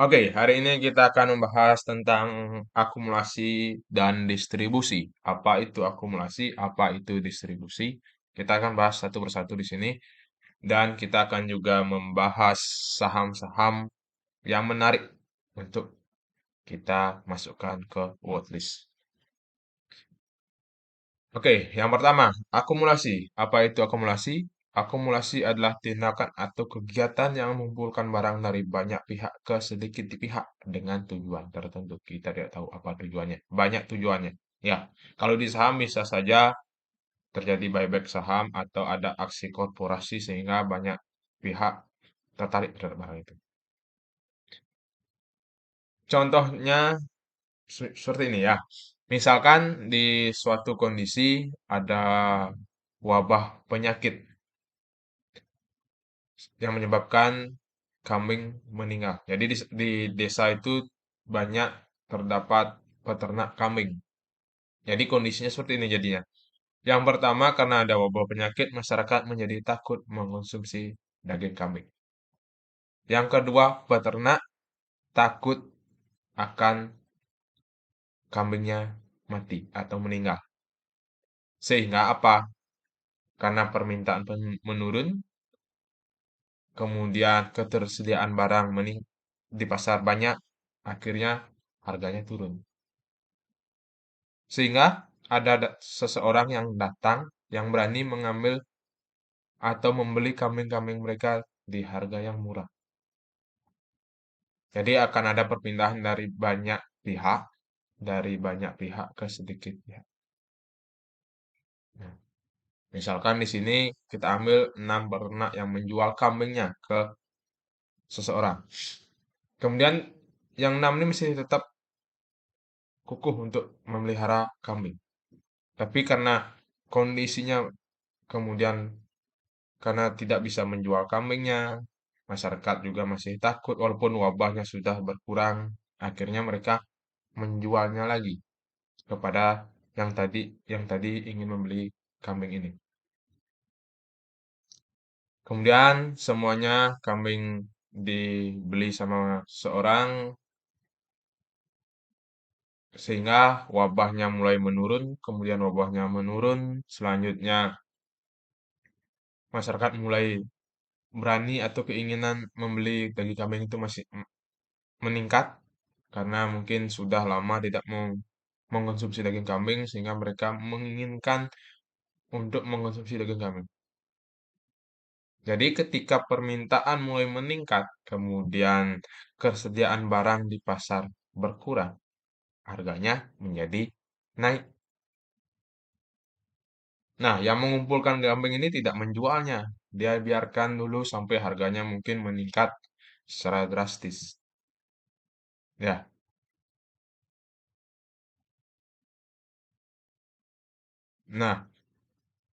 Oke, hari ini kita akan membahas tentang akumulasi dan distribusi. Apa itu akumulasi, apa itu distribusi? Kita akan bahas satu persatu di sini dan kita akan juga membahas saham-saham yang menarik untuk kita masukkan ke watchlist. Oke, yang pertama, akumulasi. Apa itu akumulasi? Akumulasi adalah tindakan atau kegiatan yang mengumpulkan barang dari banyak pihak ke sedikit pihak dengan tujuan tertentu. Kita tidak tahu apa tujuannya. Banyak tujuannya. Ya, kalau di saham bisa saja terjadi buyback saham atau ada aksi korporasi sehingga banyak pihak tertarik terhadap barang itu. Contohnya seperti ini ya. Misalkan di suatu kondisi ada wabah penyakit yang menyebabkan kambing meninggal. Jadi di desa itu banyak terdapat peternak kambing. Jadi kondisinya seperti ini jadinya. Yang pertama karena ada wabah penyakit, masyarakat menjadi takut mengonsumsi daging kambing. Yang kedua, peternak takut akan kambingnya mati atau meninggal. Sehingga apa? Karena permintaan menurun, kemudian ketersediaan barang di pasar banyak, akhirnya harganya turun. Sehingga ada seseorang yang datang yang berani mengambil atau membeli kambing-kambing mereka di harga yang murah. Jadi akan ada perpindahan dari banyak pihak ke sedikit pihak. Nah, misalkan di sini kita ambil 6 peternak yang menjual kambingnya ke seseorang. Kemudian yang 6 ini masih tetap kukuh untuk memelihara kambing. Tapi karena kondisinya kemudian karena tidak bisa menjual kambingnya, masyarakat juga masih takut walaupun wabahnya sudah berkurang. Akhirnya mereka menjualnya lagi kepada yang tadi ingin membeli kambing ini. Kemudian semuanya kambing dibeli sama seorang sehingga wabahnya mulai menurun, kemudian wabahnya menurun, selanjutnya masyarakat mulai berani atau keinginan membeli daging kambing itu masih meningkat karena mungkin sudah lama tidak mau mengkonsumsi daging kambing sehingga mereka menginginkan untuk mengkonsumsi daging kambing. Jadi ketika permintaan mulai meningkat, kemudian kesediaan barang di pasar berkurang, harganya menjadi naik. Nah, yang mengumpulkan kambing ini tidak menjualnya. Dia biarkan dulu sampai harganya mungkin meningkat secara drastis. Ya, nah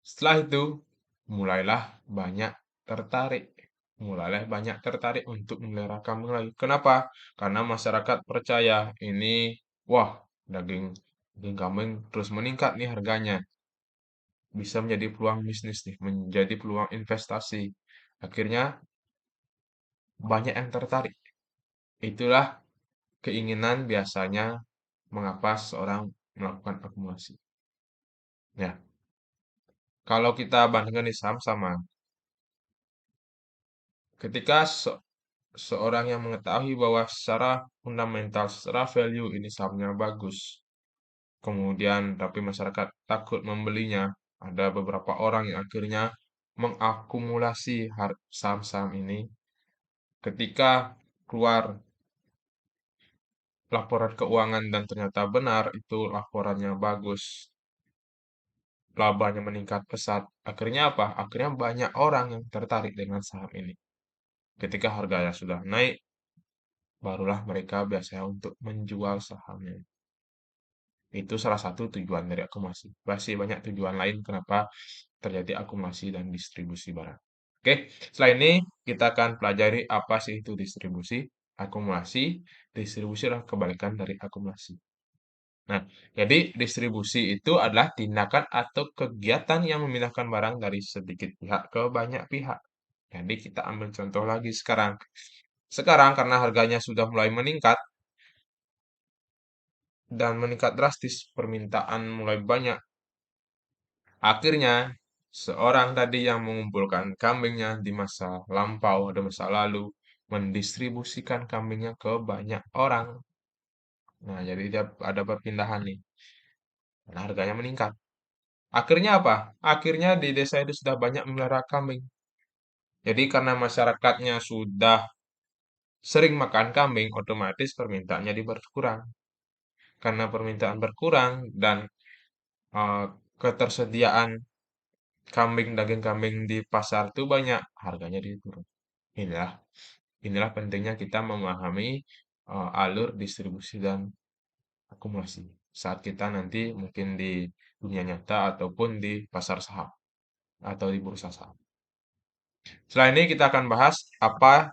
setelah itu mulailah banyak tertarik. Mulailah banyak tertarik untuk memelihara kambing lagi. Kenapa? Karena masyarakat percaya ini, wah, daging daging kambing terus meningkat nih harganya. Bisa menjadi peluang bisnis nih, menjadi peluang investasi. Akhirnya banyak yang tertarik. Itulah keinginan biasanya mengapa seorang melakukan akumulasi. Ya, kalau kita bandingkan di saham sama, ketika seorang yang mengetahui bahwa secara fundamental, secara value ini sahamnya bagus, kemudian tapi masyarakat takut membelinya, ada beberapa orang yang akhirnya mengakumulasi saham-saham ini. Ketika keluar laporan keuangan dan ternyata benar itu laporannya bagus, labanya meningkat pesat. Akhirnya apa? Akhirnya banyak orang yang tertarik dengan saham ini. Ketika harganya sudah naik, barulah mereka biasanya untuk menjual sahamnya. Itu salah satu tujuan dari akumulasi. Masih banyak tujuan lain kenapa terjadi akumulasi dan distribusi barang. Oke, setelah ini kita akan pelajari apa sih itu distribusi, akumulasi. Distribusi adalah kebalikan dari akumulasi. Nah, jadi distribusi itu adalah tindakan atau kegiatan yang memindahkan barang dari sedikit pihak ke banyak pihak. Jadi kita ambil contoh lagi sekarang. Sekarang karena harganya sudah mulai meningkat dan meningkat drastis, permintaan mulai banyak. Akhirnya, seorang tadi yang mengumpulkan kambingnya di masa lampau atau masa lalu mendistribusikan kambingnya ke banyak orang. Nah, jadi dia ada perpindahan nih. Karena harganya meningkat. Akhirnya apa? Akhirnya di desa itu sudah banyak memelihara kambing. Jadi karena masyarakatnya sudah sering makan kambing, otomatis permintaannya berkurang. Karena permintaan berkurang dan eh, ketersediaan daging kambing di pasar itu banyak, harganya turun. Inilah inilah pentingnya kita memahami alur distribusi dan akumulasi saat kita nanti mungkin di dunia nyata ataupun di pasar saham atau di bursa saham. Setelah ini kita akan bahas apa.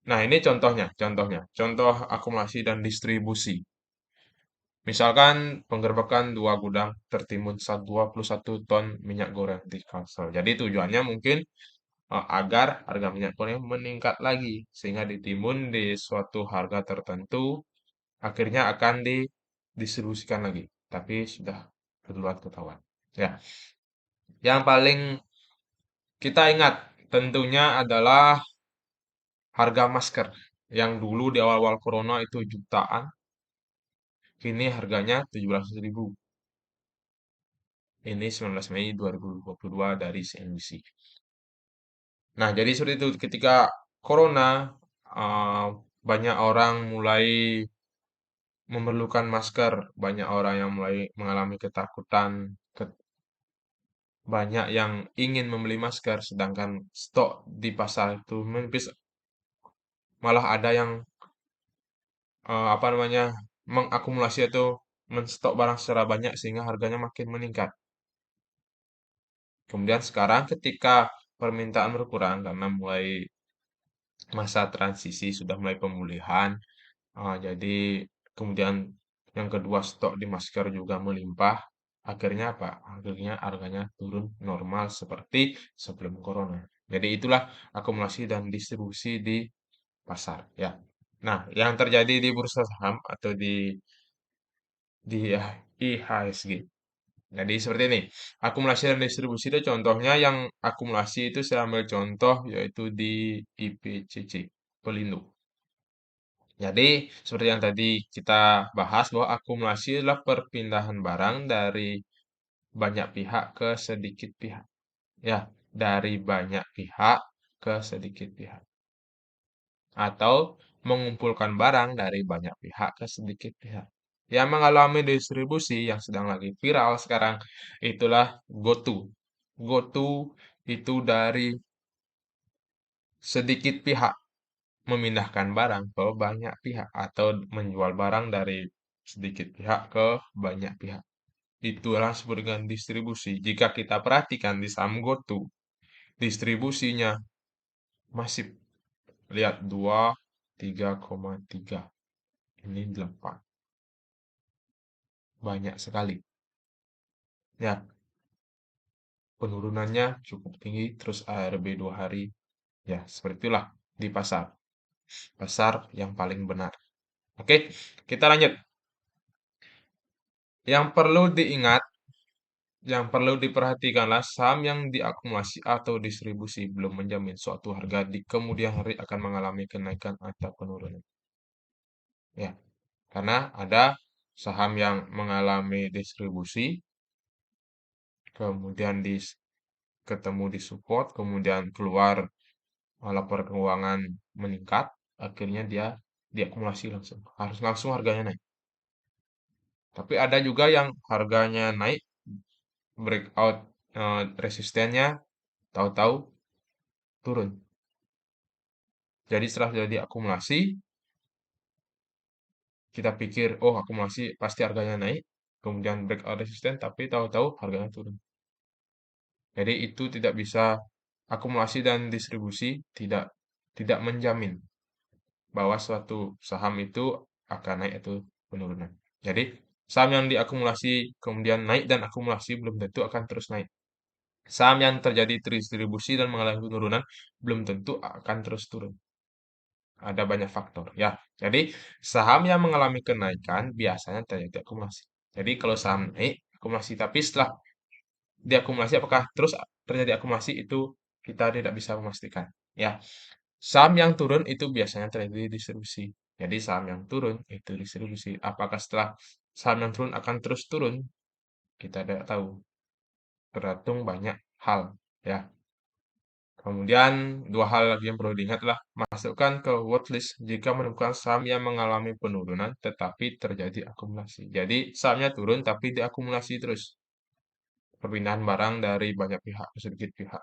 Nah, ini contohnya, contoh akumulasi dan distribusi. Misalkan penggerbekan dua gudang tertimbun 21 ton minyak goreng di Kalsel. Jadi tujuannya mungkin agar harga minyak goreng meningkat lagi sehingga ditimbun di suatu harga tertentu akhirnya akan didistribusikan lagi. Tapi sudah keduluan ketahuan. Ya, yang paling kita ingat tentunya adalah harga masker yang dulu di awal-awal corona itu jutaan, kini harganya 17.000. Ini 19 Mei 2022 dari CNBC. Nah, jadi seperti itu ketika corona eh, banyak orang mulai memerlukan masker, banyak orang yang mulai mengalami ketakutan, banyak yang ingin membeli masker sedangkan stok di pasar itu menipis, malah ada yang apa namanya mengakumulasi atau menstok barang secara banyak sehingga harganya makin meningkat. Kemudian sekarang ketika permintaan berkurang karena mulai masa transisi sudah mulai pemulihan, jadi kemudian yang kedua stok di masker juga melimpah. Akhirnya apa? Akhirnya harganya turun normal seperti sebelum corona. Jadi itulah akumulasi dan distribusi di pasar ya. Nah, yang terjadi di bursa saham atau di IHSG. Jadi seperti ini, akumulasi dan distribusi itu contohnya yang akumulasi itu saya ambil contoh yaitu di IPCC, Pelindo. Jadi seperti yang tadi kita bahas bahwa akumulasi adalah perpindahan barang dari banyak pihak ke sedikit pihak. Ya, dari banyak pihak ke sedikit pihak. Atau mengumpulkan barang dari banyak pihak ke sedikit pihak. Yang mengalami distribusi yang sedang lagi viral sekarang itulah GoTo. GoTo itu dari sedikit pihak memindahkan barang ke banyak pihak atau menjual barang dari sedikit pihak ke banyak pihak. Itulah disebut dengan distribusi. Jika kita perhatikan di saham GoTo, distribusinya masif. Lihat 2, 3,3. Ini 8. Banyak sekali. Ya, penurunannya cukup tinggi, terus ARB 2 hari. Ya, seperti itulah di pasar. Pasar yang paling benar. Oke, kita lanjut. Yang perlu diingat, yang perlu diperhatikanlah saham yang diakumulasi atau distribusi belum menjamin suatu harga di kemudian hari akan mengalami kenaikan atau penurunan. Ya, karena ada saham yang mengalami distribusi, kemudian ketemu di support, kemudian keluar laporan keuangan meningkat, akhirnya dia diakumulasi langsung. Harus langsung harganya naik. Tapi ada juga yang harganya naik, breakout resistennya, tahu-tahu turun. Jadi setelah jadi akumulasi, kita pikir, oh akumulasi pasti harganya naik, kemudian breakout resisten, tapi tahu-tahu harganya turun. Jadi itu tidak bisa akumulasi dan distribusi tidak tidak menjamin bahwa suatu saham itu akan naik atau penurunan. Jadi, saham yang diakumulasi kemudian naik dan akumulasi belum tentu akan terus naik. Saham yang terjadi distribusi dan mengalami penurunan belum tentu akan terus turun. ada banyak faktor ya. Jadi saham yang mengalami kenaikan biasanya terjadi akumulasi. Jadi kalau saham naik akumulasi, tapi setelah diakumulasi apakah terus terjadi akumulasi itu kita tidak bisa memastikan ya. Saham yang turun itu biasanya terjadi distribusi. Jadi saham yang turun itu distribusi. Apakah setelah saham yang turun akan terus turun? Kita tidak tahu. Tergantung banyak hal ya. Kemudian dua hal lagi yang perlu diingat adalah masukkan ke watchlist jika menemukan saham yang mengalami penurunan tetapi terjadi akumulasi. Jadi sahamnya turun tapi diakumulasi terus. Perpindahan barang dari banyak pihak ke sedikit pihak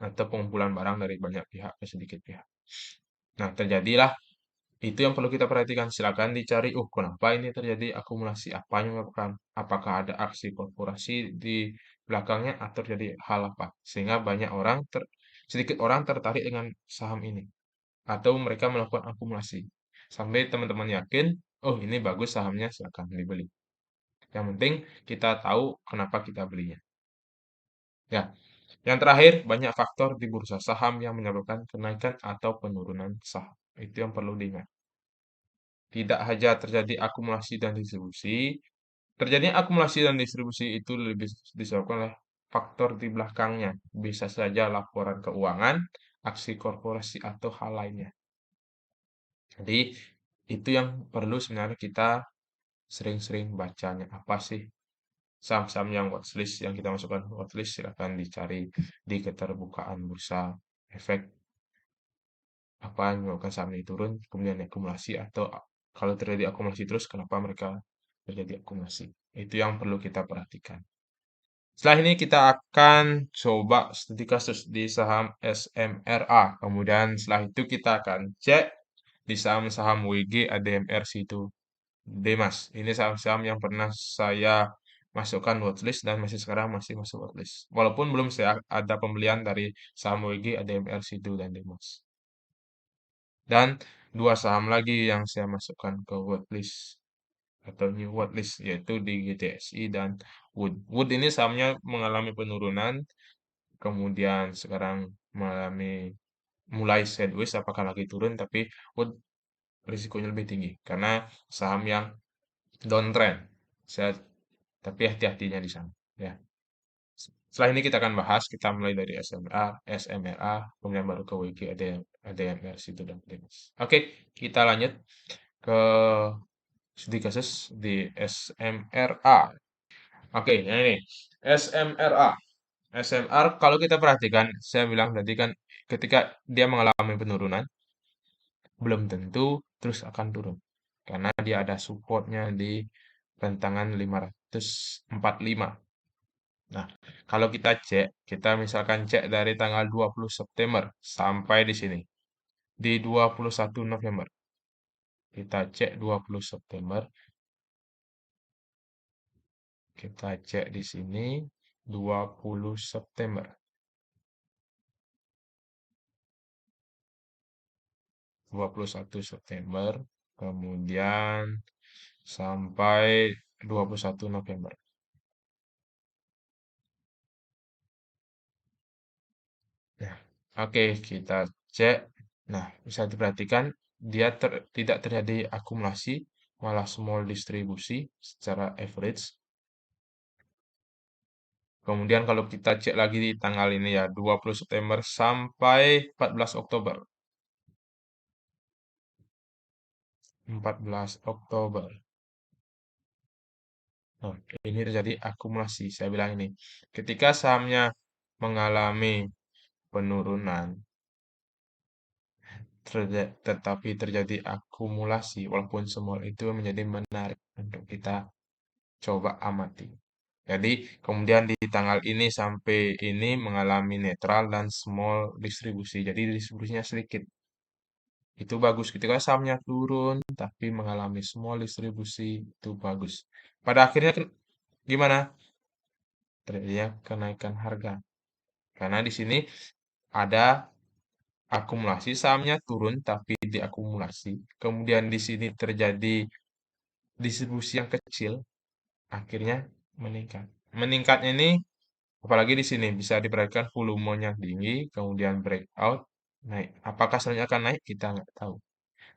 atau pengumpulan barang dari banyak pihak ke sedikit pihak. Nah, terjadilah itu yang perlu kita perhatikan. Silakan dicari, kenapa ini terjadi akumulasi? Apa yang menyebabkan? Apakah ada aksi korporasi di belakangnya atau terjadi hal apa? Sehingga banyak orang sedikit orang tertarik dengan saham ini atau mereka melakukan akumulasi. Sampai teman-teman yakin, oh ini bagus sahamnya, silakan dibeli. Yang penting kita tahu kenapa kita belinya. Ya, yang terakhir, banyak faktor di bursa saham yang menyebabkan kenaikan atau penurunan saham. Itu yang perlu diingat. Tidak hanya terjadi akumulasi dan distribusi, terjadinya akumulasi dan distribusi itu lebih disebabkan oleh faktor di belakangnya. Bisa saja laporan keuangan, aksi korporasi, atau hal lainnya. Jadi, itu yang perlu sebenarnya kita sering-sering bacanya. Apa sih saham-saham yang watchlist yang kita masukkan watchlist? Silahkan dicari di keterbukaan bursa efek apa yang menyebabkan saham ini turun, kemudian akumulasi atau kalau terjadi akumulasi terus, kenapa mereka terjadi akumulasi. Itu yang perlu kita perhatikan. Setelah ini kita akan coba studi kasus di saham SMRA. Kemudian setelah itu kita akan cek di saham-saham WG, ADMR, situ Demas. Ini saham-saham yang pernah saya masukkan watchlist dan masih sekarang masih masuk watchlist. Walaupun belum saya ada pembelian dari saham WG, ADMR, situ dan Demas. Dan dua saham lagi yang saya masukkan ke watchlist atau new watchlist yaitu di GTSI dan Wood. Wood ini sahamnya mengalami penurunan, kemudian sekarang mengalami mulai sideways apakah lagi turun, tapi Wood risikonya lebih tinggi karena saham yang downtrend. Saya tapi hati-hatinya di sana ya. Setelah ini kita akan bahas, kita mulai dari SMRA, kemudian baru ke WG, ADMR, situ dan Demas. Oke, kita lanjut ke studi kasus di SMRA. Oke, nah ini SMRA. SMR kalau kita perhatikan, saya bilang tadi kan ketika dia mengalami penurunan, belum tentu terus akan turun. Karena dia ada supportnya di rentangan 545. Nah, kalau kita cek, kita misalkan cek dari tanggal 20 September sampai di sini, di 21 November. Kita cek 20 September, kita cek di sini 20 September. 21 September, kemudian sampai 21 November. Nah, oke, kita cek. Nah, bisa diperhatikan dia tidak terjadi akumulasi, malah small distribusi secara average. Kemudian kalau kita cek lagi di tanggal ini ya, 20 September sampai 14 Oktober. 14 Oktober. Nah, ini terjadi akumulasi. Saya bilang ini, ketika sahamnya mengalami penurunan, tetapi terjadi akumulasi, walaupun small itu menjadi menarik untuk kita coba amati. Jadi, kemudian di tanggal ini sampai ini mengalami netral dan small distribusi. Jadi, distribusinya sedikit. Itu bagus. Ketika sahamnya turun, tapi mengalami small distribusi, itu bagus. Pada akhirnya gimana? Terjadinya kenaikan harga. Karena di sini ada akumulasi, sahamnya turun tapi diakumulasi. Kemudian di sini terjadi distribusi yang kecil, akhirnya meningkat. Meningkatnya ini apalagi di sini bisa diperhatikan volumenya tinggi, kemudian breakout. naik. Apakah selanjutnya akan naik? Kita nggak tahu.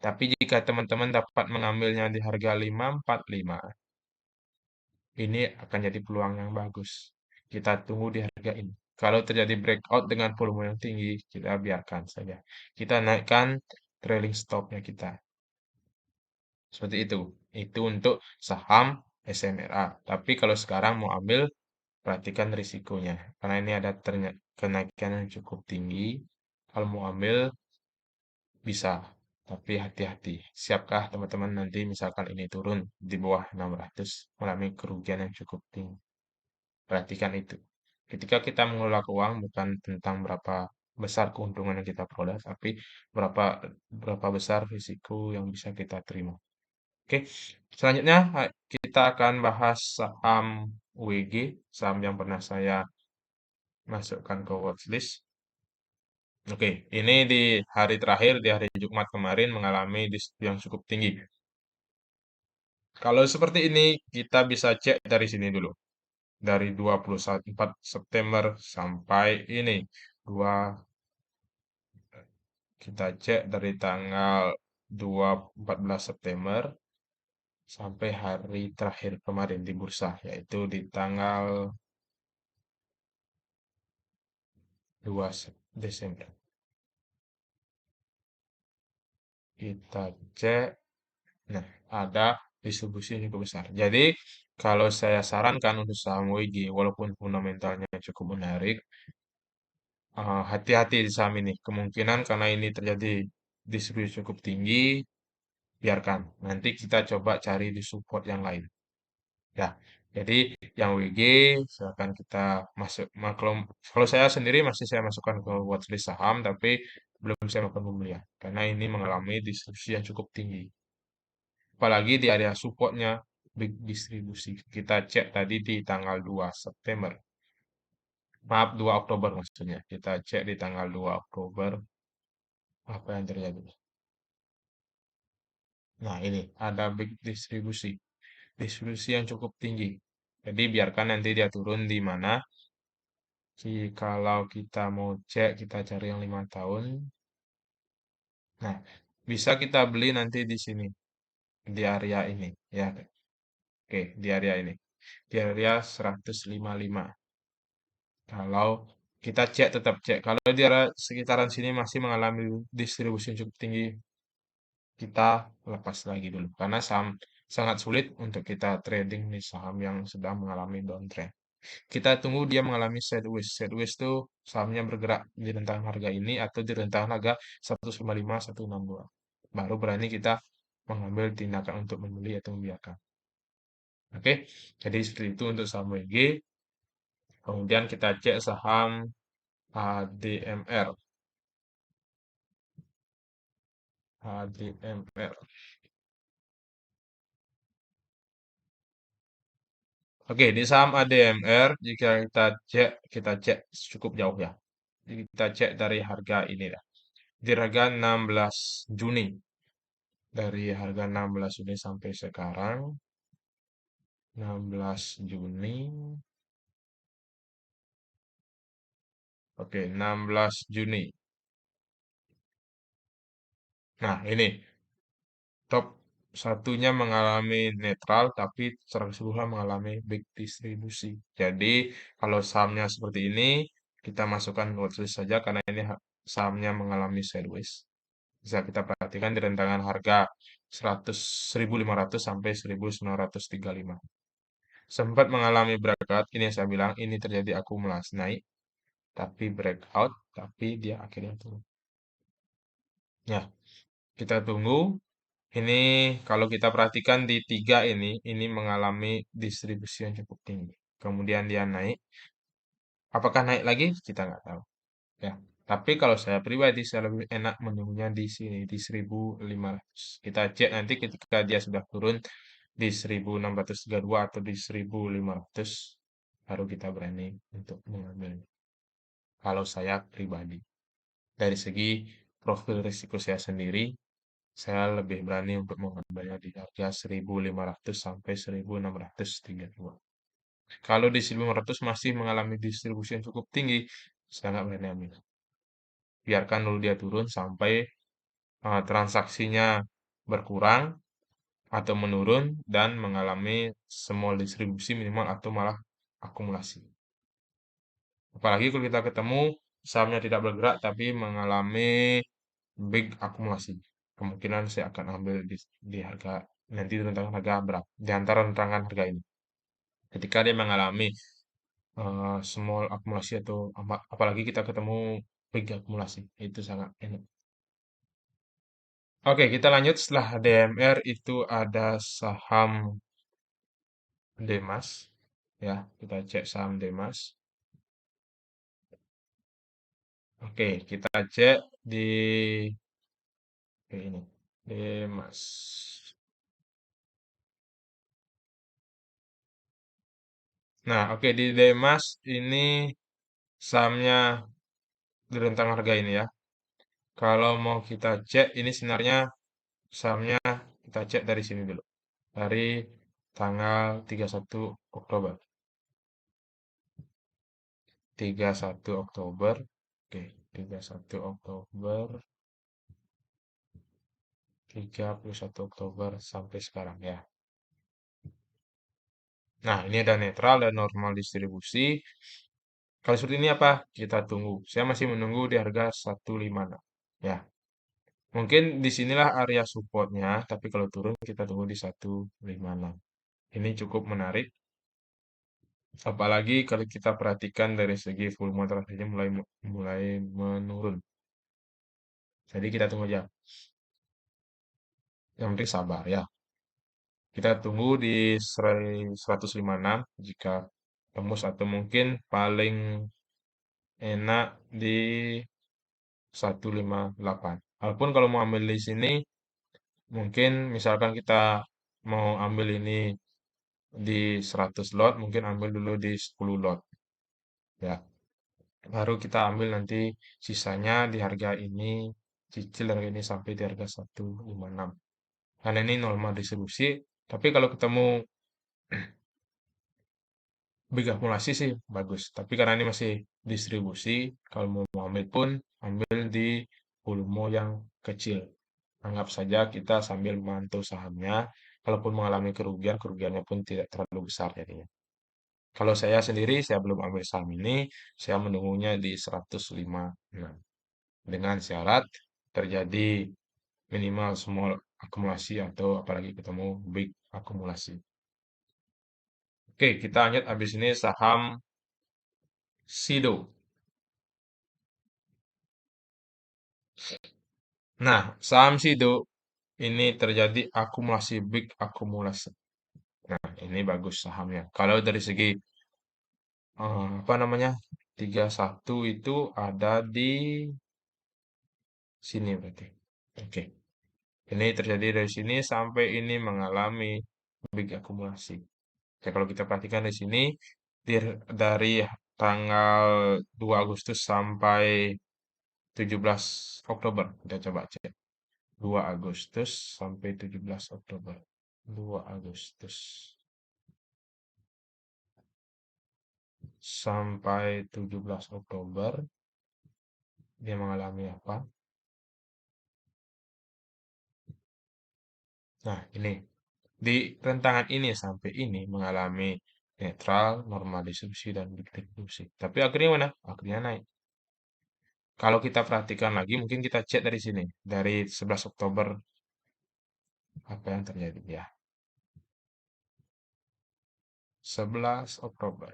Tapi jika teman-teman dapat mengambilnya di harga 545, ini akan jadi peluang yang bagus. Kita tunggu di harga ini. Kalau terjadi breakout dengan volume yang tinggi, kita biarkan saja. Kita naikkan trailing stopnya kita. Seperti itu. Itu untuk saham SMRA. Tapi kalau sekarang mau ambil, perhatikan risikonya. Karena ini ada kenaikan yang cukup tinggi. Kalau mau ambil, bisa. Tapi hati-hati. Siapkah teman-teman nanti misalkan ini turun di bawah 600 mengalami kerugian yang cukup tinggi. Perhatikan itu. Ketika kita mengelola keuangan bukan tentang berapa besar keuntungan yang kita peroleh, tapi berapa berapa besar risiko yang bisa kita terima. Oke, selanjutnya kita akan bahas saham WG, saham yang pernah saya masukkan ke watchlist. Oke, ini di hari terakhir, di hari Jumat kemarin mengalami yang cukup tinggi. Kalau seperti ini, kita bisa cek dari sini dulu. Dari 24 September sampai ini, 2, kita cek dari tanggal 14 September sampai hari terakhir kemarin di bursa, yaitu di tanggal 2 Desember. Kita cek, nah ada distribusi yang cukup besar. Jadi, kalau saya sarankan untuk saham WG, walaupun fundamentalnya cukup menarik, hati-hati di saham ini. Kemungkinan karena ini terjadi distribusi cukup tinggi, biarkan. Nanti kita coba cari di support yang lain. Ya, jadi yang WG silakan kita masuk. Kalau saya sendiri masih saya masukkan ke watchlist saham, tapi belum saya melakukan pembelian karena ini mengalami distribusi yang cukup tinggi. Apalagi di area supportnya big distribusi. Kita cek tadi di tanggal 2 September. Maaf, 2 Oktober maksudnya. Kita cek di tanggal 2 Oktober apa yang terjadi. Nah, ini ada big distribusi. Distribusi yang cukup tinggi. Jadi biarkan nanti dia turun di mana. Kalau kita mau cek, kita cari yang 5 tahun. Nah, bisa kita beli nanti di sini, di area ini, ya. Oke, di area ini, di area 155. Kalau kita cek, tetap cek. Kalau di area sekitaran sini masih mengalami distribusi yang cukup tinggi, kita lepas lagi dulu. Karena saham sangat sulit untuk kita trading di saham yang sedang mengalami downtrend. Kita tunggu dia mengalami sideways. Sideways itu sahamnya bergerak di rentang harga ini atau di rentang harga 155, 162. Baru berani kita mengambil tindakan untuk membeli atau membiarkan. Oke, jadi seperti itu untuk saham WG. Kemudian kita cek saham HDMR. HDMR. Oke, di saham ADMR jika kita cek cukup jauh ya. Jadi kita cek dari harga ini ya. Di harga 16 Juni. Dari harga 16 Juni sampai sekarang 16 Juni. Oke, 16 Juni. Nah, ini top satunya mengalami netral tapi secara keseluruhan mengalami big distribusi. Jadi, kalau sahamnya seperti ini, kita masukkan watchlist saja karena ini sahamnya mengalami sideways. Bisa kita perhatikan di rentangan harga 100 1.500 sampai 1.935. Sempat mengalami breakout, ini yang saya bilang, ini terjadi akumulasi naik, tapi breakout, tapi dia akhirnya turun. Ya, kita tunggu. Ini kalau kita perhatikan di tiga ini mengalami distribusi yang cukup tinggi. Kemudian dia naik. Apakah naik lagi? Kita nggak tahu. Ya, tapi kalau saya pribadi, saya lebih enak menunggunya di sini, di 1.500. Kita cek nanti ketika dia sudah turun di 1.632 atau di 1.500, baru kita berani untuk mengambilnya. Kalau saya pribadi, dari segi profil risiko saya sendiri, saya lebih berani untuk mengambilnya di harga 1.500 sampai 1.632. Kalau di 1.500 masih mengalami distribusi yang cukup tinggi, saya nggak berani ambil. biarkan dulu dia turun sampai transaksinya berkurang atau menurun dan mengalami small distribusi minimal atau malah akumulasi. Apalagi kalau kita ketemu sahamnya tidak bergerak tapi mengalami big akumulasi. Kemungkinan saya akan ambil di harga nanti rentang harga berapa di antara rentangan harga ini. Ketika dia mengalami small akumulasi atau apalagi kita ketemu big akumulasi, itu sangat enak. Oke, kita lanjut setelah DMR itu ada saham Demas. Ya, kita cek saham Demas. Oke, kita cek di ini. Demas. Nah, oke di Demas ini sahamnya di rentang harga ini ya. Kalau mau kita cek ini sebenarnya sahamnya kita cek dari sini dulu. Dari tanggal 31 Oktober. 31 Oktober. Oke, 31 Oktober. 31 Oktober sampai sekarang ya. Nah, ini ada netral dan normal distribusi. Kalau seperti ini apa? Kita tunggu. Saya masih menunggu di harga 156. Ya, mungkin disinilah area supportnya, tapi kalau turun kita tunggu di 156. Ini cukup menarik. Apalagi kalau kita perhatikan dari segi volume transaksinya mulai menurun. Jadi kita tunggu aja. Yang penting sabar ya. Kita tunggu di 156 jika tembus atau mungkin paling enak di 158. Walaupun kalau mau ambil di sini, mungkin misalkan kita mau ambil ini di 100 lot, mungkin ambil dulu di 10 lot. Ya, baru kita ambil nanti sisanya di harga ini, cicil harga ini sampai di harga 156. Karena ini normal distribusi, tapi kalau ketemu big akumulasi sih bagus. Tapi karena ini masih distribusi, kalau mau ambil pun ambil di volume yang kecil. Anggap saja kita sambil memantau sahamnya, kalaupun mengalami kerugian, kerugiannya pun tidak terlalu besar jadinya. Kalau saya sendiri, saya belum ambil saham ini, saya menunggunya di 156. Dengan syarat terjadi minimal small akumulasi atau apalagi ketemu big akumulasi. Oke, kita lanjut habis ini saham Sido. Nah, saham Sido ini terjadi akumulasi big akumulasi. Nah, ini bagus sahamnya. Kalau dari segi apa namanya 31 itu ada di sini berarti. Oke. Ini terjadi dari sini sampai ini mengalami big akumulasi. Ya, kalau kita perhatikan di sini dari tanggal 2 Agustus sampai 17 Oktober. Kita coba cek. 2 Agustus sampai 17 Oktober. 2 Agustus sampai 17 Oktober dia mengalami apa? Nah, ini di rentangan ini sampai ini mengalami netral, normal distribusi dan big distribusi. Tapi akhirnya mana? Akhirnya naik. Kalau kita perhatikan lagi, mungkin kita cek dari sini, dari 11 Oktober apa yang terjadi ya. 11 Oktober.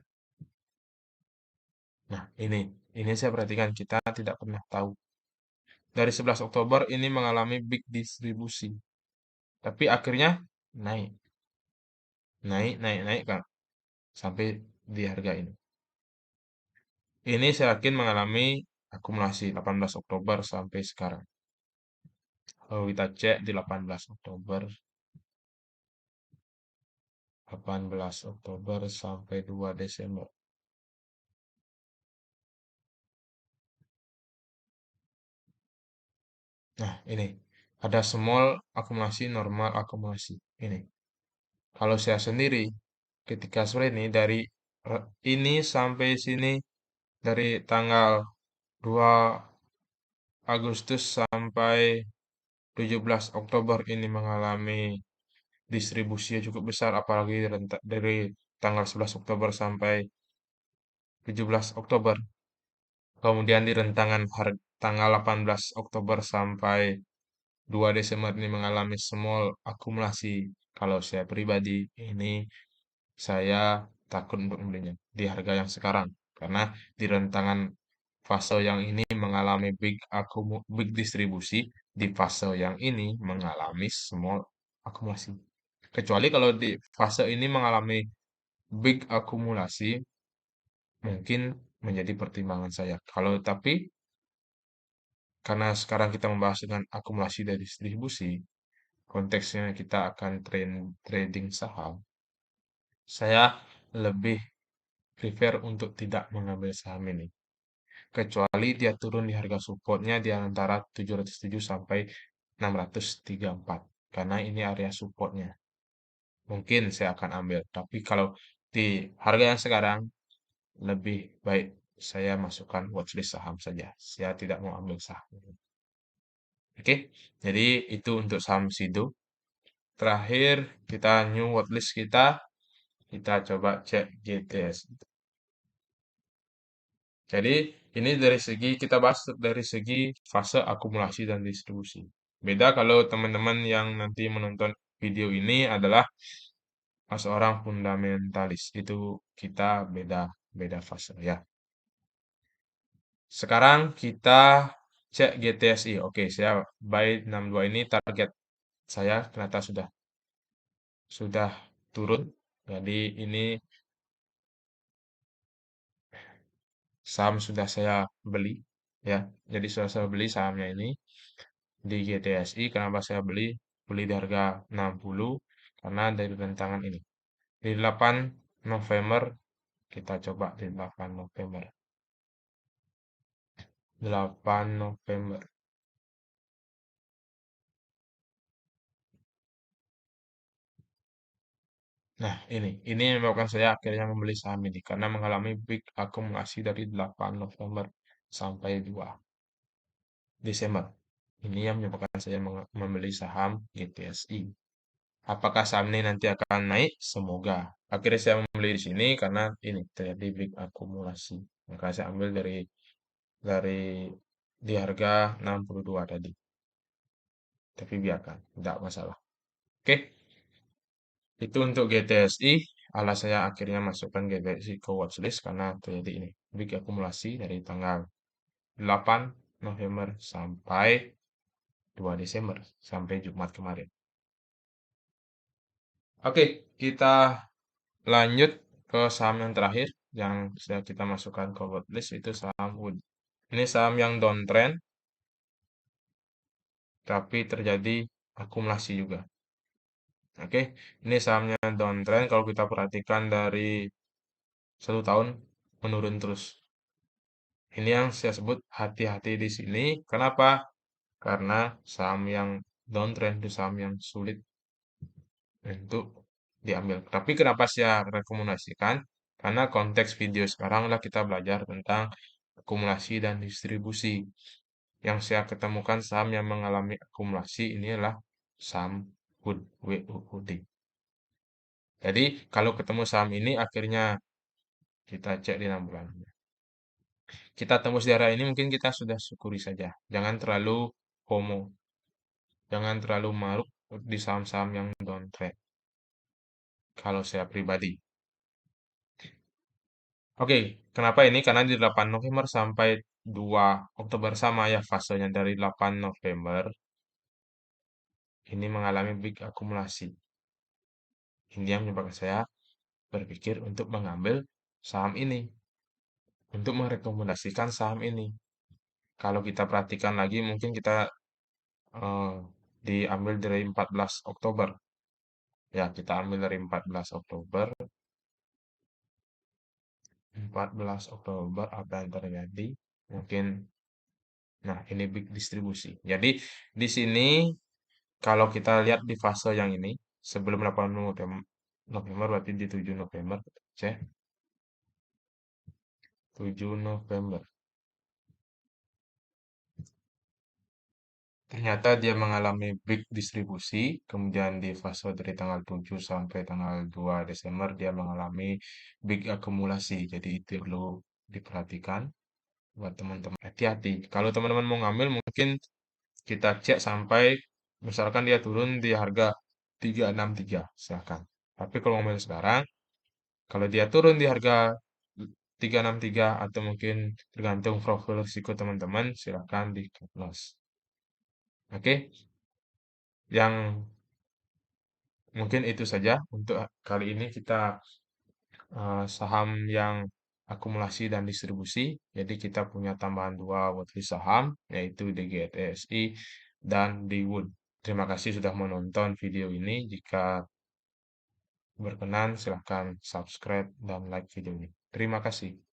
Nah, ini saya perhatikan kita tidak pernah tahu. Dari 11 Oktober ini mengalami big distribusi. Tapi akhirnya naik, naik, naik, naik kan sampai di harga ini. Ini saya yakin mengalami akumulasi 18 Oktober sampai sekarang. Kalau kita cek di 18 Oktober, 18 Oktober sampai 2 Desember. Nah, ini ada small akumulasi, normal akumulasi. Ini. Kalau saya sendiri, ketika sore ini dari ini sampai sini dari tanggal 2 Agustus sampai 17 Oktober ini mengalami distribusi yang cukup besar, apalagi dari tanggal 11 Oktober sampai 17 Oktober. Kemudian di rentangan tanggal 18 Oktober sampai 2 Desember ini mengalami small akumulasi. Kalau saya pribadi ini saya takut untuk membelinya di harga yang sekarang karena di rentangan fase yang ini mengalami big distribusi, di fase yang ini mengalami small akumulasi. Kecuali kalau di fase ini mengalami big akumulasi, mungkin menjadi pertimbangan saya. Kalau tapi karena sekarang kita membahas dengan akumulasi dan distribusi, konteksnya kita akan trading saham, saya lebih prefer untuk tidak mengambil saham ini. Kecuali dia turun di harga supportnya di antara 707 sampai 634. Karena ini area supportnya. Mungkin saya akan ambil. Tapi kalau di harga yang sekarang, lebih baik saya masukkan watchlist saham saja. Saya tidak mau ambil saham. Oke, jadi itu untuk saham SIDO. Terakhir, kita new watchlist kita. Kita coba cek GTS. Jadi, ini dari segi kita bahas dari segi fase akumulasi dan distribusi. Beda kalau teman-teman yang nanti menonton video ini adalah seorang fundamentalis. Itu kita beda beda fase ya. Sekarang kita cek GTSI. Oke, saya buy 62 ini target saya ternyata sudah turun. Jadi ini saham sudah saya beli ya. Jadi sudah saya beli sahamnya ini di GTSI. Kenapa saya beli? Beli di harga 60 karena dari rentangan ini. Di 8 November kita coba di 8 November. 8 November. Nah, ini yang menyebabkan saya akhirnya membeli saham ini karena mengalami big akumulasi dari 8 November sampai 2 Desember. Ini yang menyebabkan saya membeli saham GTSI. Apakah saham ini nanti akan naik? Semoga. Akhirnya saya membeli di sini karena ini terjadi big akumulasi. Maka saya ambil dari di harga 62 tadi. Tapi biarkan, tidak masalah. Oke, itu untuk GTSI. Alas saya akhirnya masukkan GTSI ke watchlist karena terjadi ini. Big akumulasi dari tanggal 8 November sampai 2 Desember. Sampai Jumat kemarin. Oke, kita lanjut ke saham yang terakhir yang sudah kita masukkan ke watchlist itu saham Wood. Ini saham yang downtrend tapi terjadi akumulasi juga. Oke, ini sahamnya downtrend kalau kita perhatikan dari 1 tahun menurun terus. Ini yang saya sebut hati-hati di sini. Kenapa? Karena saham yang downtrend itu saham yang sulit untuk diambil. Tapi kenapa saya rekomendasikan? Karena konteks video sekarang lah kita belajar tentang akumulasi dan distribusi. Yang saya ketemukan saham yang mengalami akumulasi ini adalah saham WOOD, WOOD. Jadi kalau ketemu saham ini akhirnya kita cek di 6 bulan. Kita tembus di area ini mungkin kita sudah syukuri saja. Jangan terlalu FOMO. Jangan terlalu maruk di saham-saham yang downtrend. Kalau saya pribadi. Oke, kenapa ini? Karena di 8 November sampai 2 Oktober sama ya fasenya dari 8 November ini mengalami big akumulasi. Ini yang menyebabkan saya berpikir untuk mengambil saham ini, untuk merekomendasikan saham ini. Kalau kita perhatikan lagi mungkin kita eh, diambil dari 14 Oktober. Ya, kita ambil dari 14 Oktober. 14 Oktober apa yang terjadi? Mungkin nah ini big distribusi. Jadi di sini kalau kita lihat di fase yang ini sebelum 8 November berarti di 7 November cek 7 November. ternyata dia mengalami big distribusi, kemudian di fase dari tanggal 7 sampai tanggal 2 Desember dia mengalami big akumulasi. Jadi itu perlu diperhatikan buat teman-teman. Hati-hati. Kalau teman-teman mau ngambil mungkin kita cek sampai misalkan dia turun di harga 363, silahkan. Tapi kalau ngambil sekarang, kalau dia turun di harga 363 atau mungkin tergantung profil risiko teman-teman, silahkan di cut loss. Oke, yang mungkin itu saja untuk kali ini kita saham yang akumulasi dan distribusi. Jadi kita punya tambahan dua watchlist saham yaitu DGTSI dan Daewood. Terima kasih sudah menonton video ini. Jika berkenan silahkan subscribe dan like video ini. Terima kasih.